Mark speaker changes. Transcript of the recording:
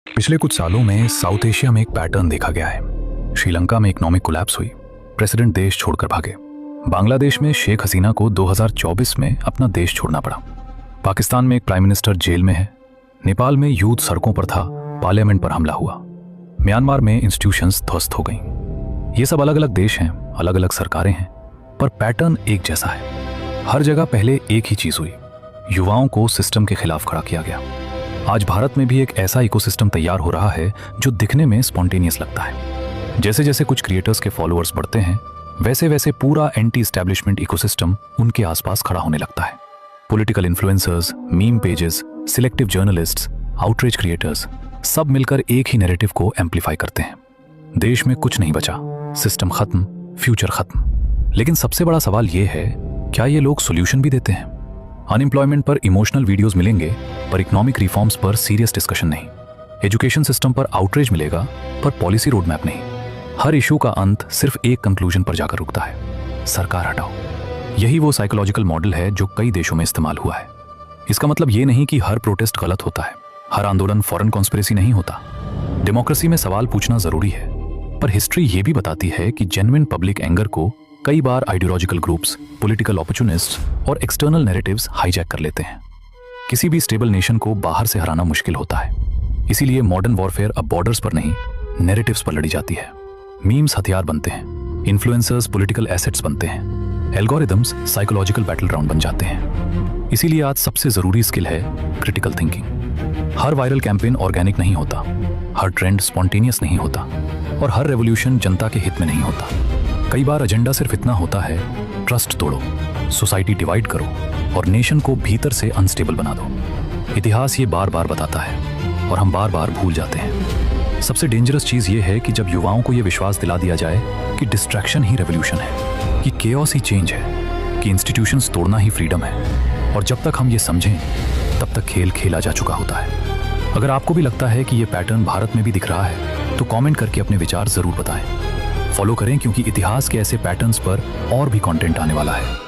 Speaker 1: पिछले कुछ सालों में साउथ एशिया में एक पैटर्न देखा गया है। श्रीलंका में इकोनॉमिक कोलैप्स हुई, प्रेसिडेंट देश छोड़कर भागे। बांग्लादेश में शेख हसीना को 2024 में अपना देश छोड़ना पड़ा। पाकिस्तान में एक प्राइम मिनिस्टर जेल में है। नेपाल में यूथ सड़कों पर था, पार्लियामेंट पर हमला हुआ। म्यांमार में इंस्टीट्यूशंस ध्वस्त हो गईं। ये सब अलग अलग देश हैं, अलग अलग सरकारें हैं, पर पैटर्न एक जैसा है। हर जगह पहले एक ही चीज हुई, युवाओं को सिस्टम के खिलाफ खड़ा किया गया। आज भारत में भी एक ऐसा इकोसिस्टम तैयार हो रहा है जो दिखने में स्पॉन्टेनियस लगता है। जैसे जैसे कुछ क्रिएटर्स के फॉलोअर्स बढ़ते हैं, वैसे वैसे पूरा एंटी एस्टैब्लिशमेंट इकोसिस्टम उनके आसपास खड़ा होने लगता है। Political influencers, meme pages, selective journalists, outreach creators सब मिलकर एक ही नैरेटिव को एम्पलीफाई करते हैं। देश में कुछ नहीं बचा, सिस्टम खत्म, फ्यूचर खत्म। लेकिन सबसे बड़ा सवाल ये है, क्या ये लोग सॉल्यूशन भी देते हैं? अनएम्प्लॉयमेंट पर इमोशनल वीडियोस मिलेंगे, पर इकोनॉमिक रिफॉर्म्स पर सीरियस डिस्कशन नहीं। एजुकेशन सिस्टम पर आउटरीच मिलेगा, पर पॉलिसी रोड मैप नहीं। हर इशू का अंत सिर्फ एक कंक्लूजन पर जाकर रुकता है, सरकार हटाओ। यही वो साइकोलॉजिकल मॉडल है जो कई देशों में इस्तेमाल हुआ है। इसका मतलब ये नहीं कि हर प्रोटेस्ट गलत होता है, हर आंदोलन फॉरेन कॉन्स्पिरेसी नहीं होता। डेमोक्रेसी में सवाल पूछना जरूरी है, पर हिस्ट्री ये भी बताती है कि जेन्युइन पब्लिक एंगर को कई बार आइडियोलॉजिकल ग्रुप्स, पॉलिटिकल ऑपर्चुनिस्ट्स और एक्सटर्नल नैरेटिव्स हाईजैक कर लेते हैं। किसी भी स्टेबल नेशन को बाहर से हराना मुश्किल होता है। इसीलिए मॉडर्न वॉरफेयर अब बॉर्डर्स पर नहीं, नैरेटिव्स पर लड़ी जाती है। मीम्स हथियार बनते हैं, इन्फ्लुएंसर्स पॉलिटिकल एसेट्स बनते हैं, एल्गोरिदम्स साइकोलॉजिकल बैटल ग्राउंड बन जाते हैं। इसीलिए आज सबसे जरूरी स्किल है क्रिटिकल थिंकिंग। हर वायरल कैंपेन ऑर्गेनिक नहीं होता, हर ट्रेंड स्पॉन्टेनियस नहीं होता, और हर रेवोल्यूशन जनता के हित में नहीं होता। कई बार एजेंडा सिर्फ इतना होता है, ट्रस्ट तोड़ो, सोसाइटी डिवाइड करो और नेशन को भीतर से अनस्टेबल बना दो। इतिहास ये बार बार बताता है और हम बार बार भूल जाते हैं। सबसे डेंजरस चीज ये है कि जब युवाओं को ये विश्वास दिला दिया जाए कि डिस्ट्रैक्शन ही रेवोल्यूशन है, कि केओस ही चेंज है, कि इंस्टीट्यूशंस तोड़ना ही फ्रीडम है, और जब तक हम ये समझें तब तक खेल खेला जा चुका होता है। अगर आपको भी लगता है कि ये पैटर्न भारत में भी दिख रहा है, तो कमेंट करके अपने विचार जरूर बताएं। फॉलो करें, क्योंकि इतिहास के ऐसे पैटर्न्स पर और भी कंटेंट आने वाला है।